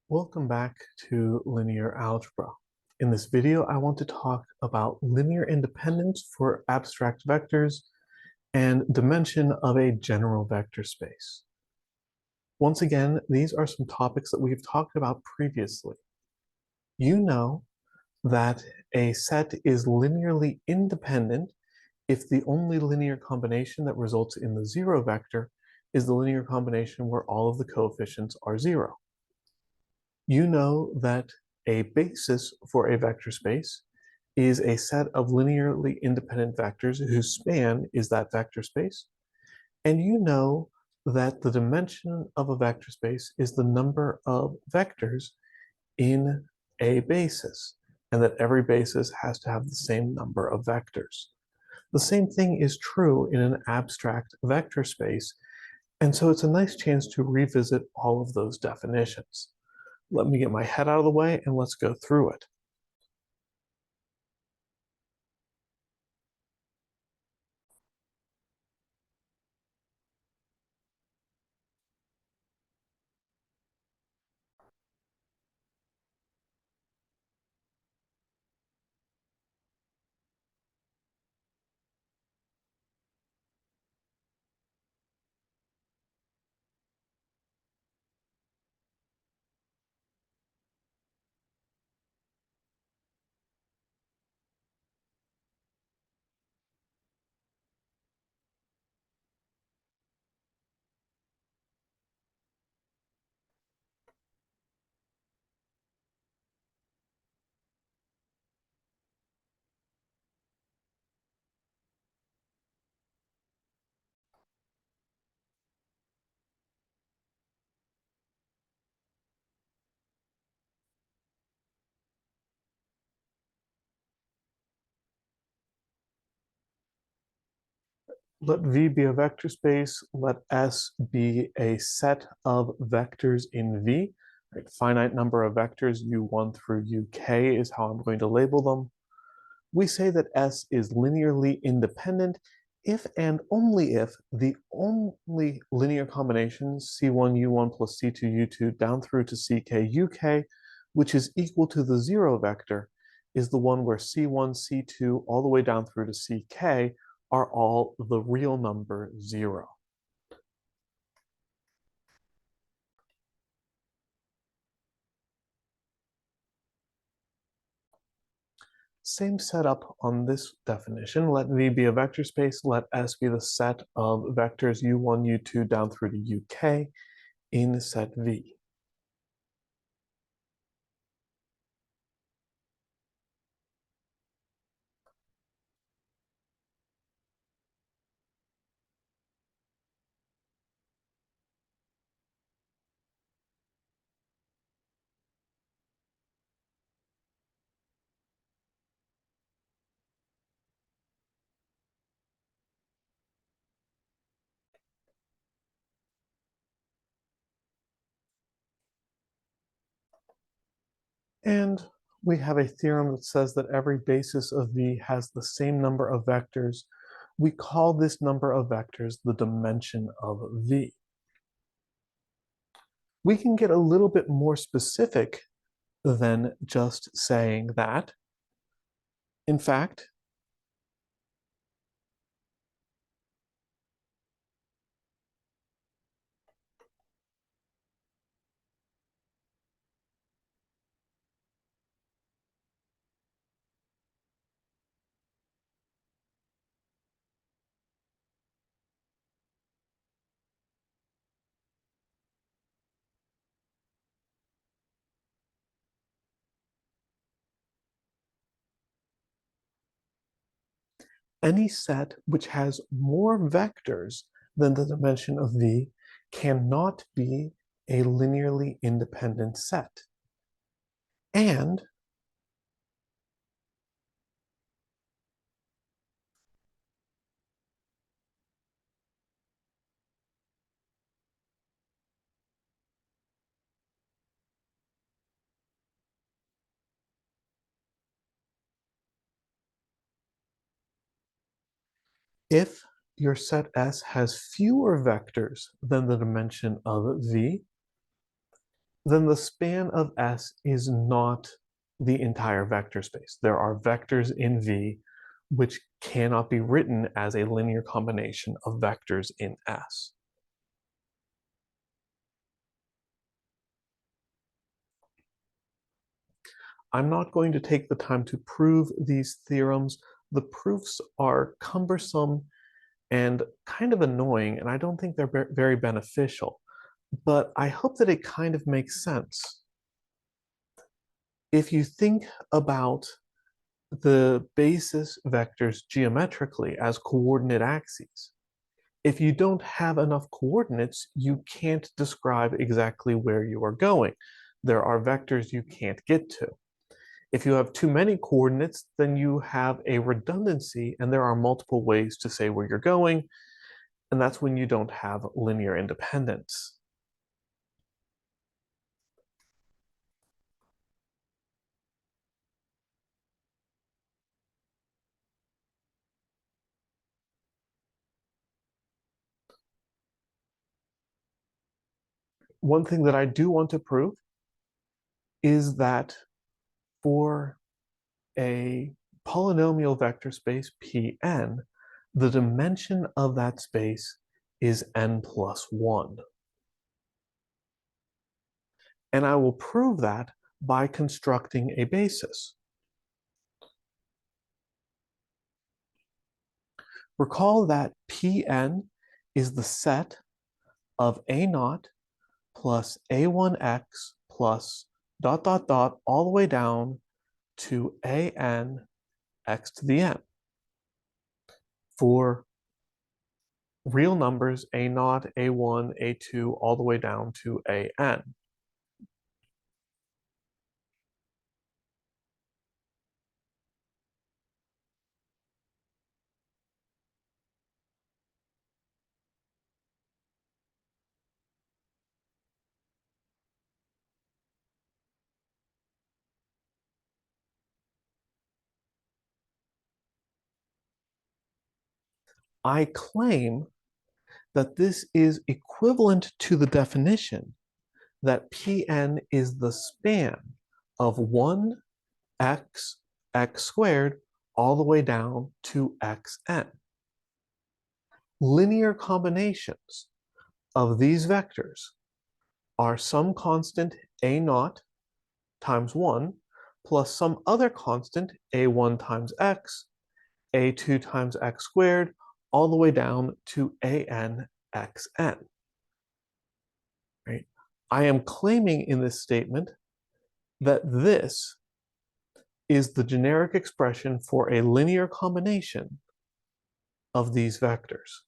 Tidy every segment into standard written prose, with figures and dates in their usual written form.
Welcome back to linear algebra. In this video, I want to talk about linear independence for abstract vectors and dimension of a general vector space. Once again, these are some topics that we've talked about previously. You know that a set is linearly independent if the only linear combination that results in the zero vector is the linear combination where all of the coefficients are zero. You know that a basis for a vector space is a set of linearly independent vectors whose span is that vector space. And you know that the dimension of a vector space is the number of vectors in a basis, and that every basis has to have the same number of vectors. The same thing is true in an abstract vector space, and so it's a nice chance to revisit all of those definitions. Let me get my head out of the way and let's go through it. Let V be a vector space. Let S be a set of vectors in V. Right? Finite number of vectors, U1 through UK is how I'm going to label them. We say that S is linearly independent if and only if the only linear combination C1U1 plus C2U2 down through to CKUK, which is equal to the zero vector, is the one where C1, C2, all the way down through to CK are all the real number zero. Same setup on this definition. Let V be a vector space. Let S be the set of vectors U1, U2 down through to UK in set V. And we have a theorem that says that every basis of V has the same number of vectors. We call this number of vectors the dimension of V. We can get a little bit more specific than just saying that. In fact, any set which has more vectors than the dimension of V cannot be a linearly independent set. And if your set S has fewer vectors than the dimension of V, then the span of S is not the entire vector space. There are vectors in V which cannot be written as a linear combination of vectors in S. I'm not going to take the time to prove these theorems. The proofs are cumbersome and kind of annoying, and I don't think they're very beneficial, but I hope that it kind of makes sense. If you think about the basis vectors geometrically as coordinate axes, if you don't have enough coordinates, you can't describe exactly where you are going. There are vectors you can't get to. If you have too many coordinates, then you have a redundancy and there are multiple ways to say where you're going, and that's when you don't have linear independence. One thing that I do want to prove is that for a polynomial vector space Pn, the dimension of that space is n plus 1. And I will prove that by constructing a basis. Recall that Pn is the set of a naught plus a1x plus dot dot dot all the way down to an x to the n. For real numbers, a naught, a1, a2, all the way down to an. I claim that this is equivalent to the definition that Pn is the span of 1x, x squared, all the way down to xn. Linear combinations of these vectors are some constant a naught times 1 plus some other constant a1 times x, a2 times x squared, all the way down to an xn. Right? I am claiming in this statement that this is the generic expression for a linear combination of these vectors.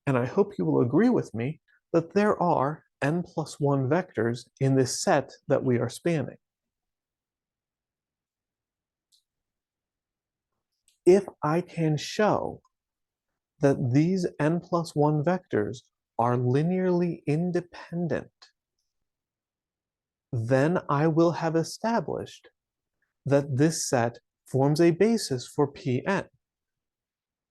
And I hope you will agree with me that there are n plus 1 vectors in this set that we are spanning. If I can show that these n plus 1 vectors are linearly independent, then I will have established that this set forms a basis for Pn.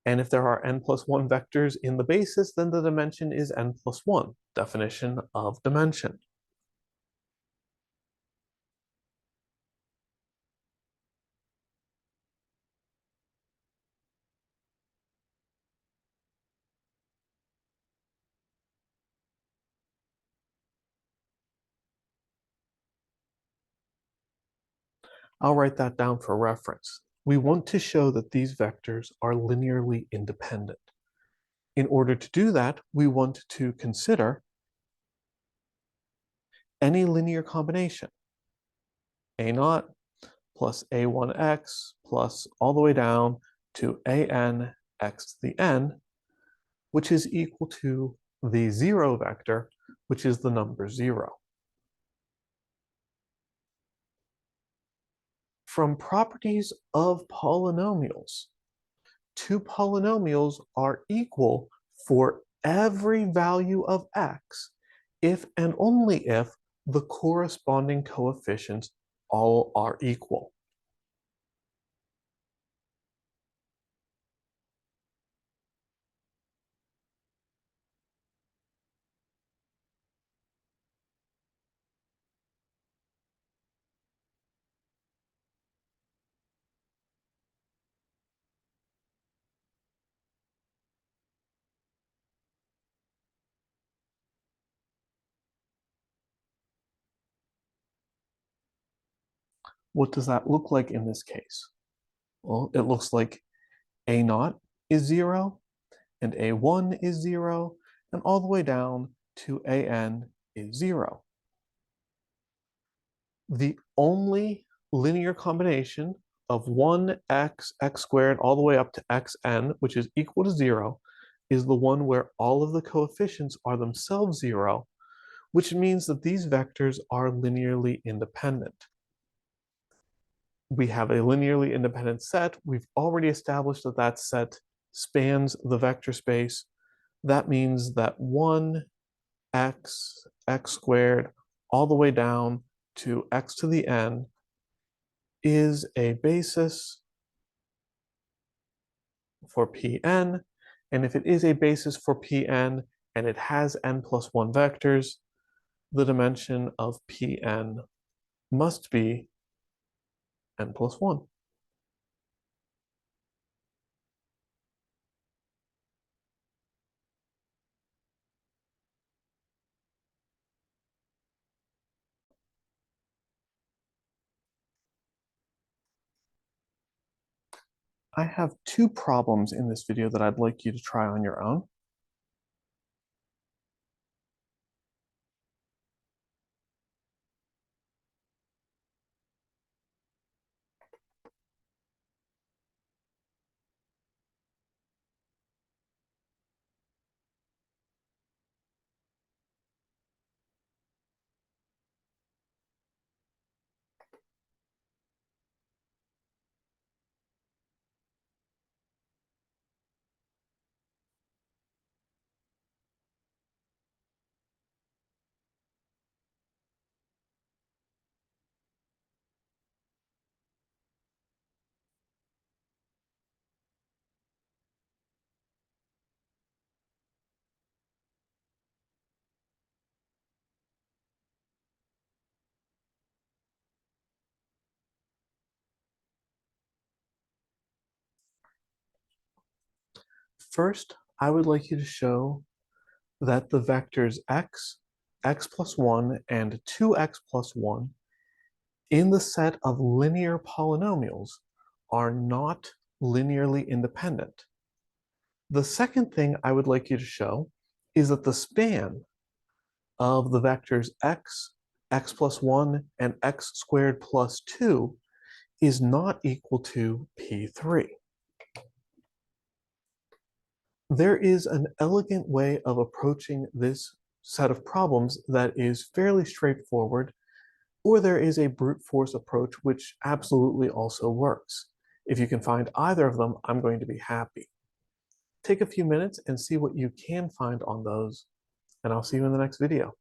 And if there are n plus 1 vectors in the basis, then the dimension is n plus 1, definition of dimension. I'll write that down for reference. We want to show that these vectors are linearly independent. In order to do that, we want to consider any linear combination. A naught plus a1x plus all the way down to an x to the n, which is equal to the 0 vector, which is the number 0. From properties of polynomials, two polynomials are equal for every value of x if and only if the corresponding coefficients all are equal. What does that look like in this case? Well, it looks like A naught is 0, and A1 is 0, and all the way down to AN is 0. The only linear combination of 1x, x squared, all the way up to xn, which is equal to 0, is the one where all of the coefficients are themselves 0, which means that these vectors are linearly independent. We have a linearly independent set. We've already established that that set spans the vector space. That means that 1x, x squared, all the way down to x to the n is a basis for Pn. And if it is a basis for Pn and it has n plus 1 vectors, the dimension of Pn must be n plus 1. I have two problems in this video that I'd like you to try on your own. First, I would like you to show that the vectors x, x plus 1, and 2x plus 1 in the set of linear polynomials are not linearly independent. The second thing I would like you to show is that the span of the vectors x, x plus 1, and x squared plus 2 is not equal to P3. There is an elegant way of approaching this set of problems that is fairly straightforward, or there is a brute force approach which absolutely also works. If you can find either of them, I'm going to be happy. Take a few minutes and see what you can find on those, and I'll see you in the next video.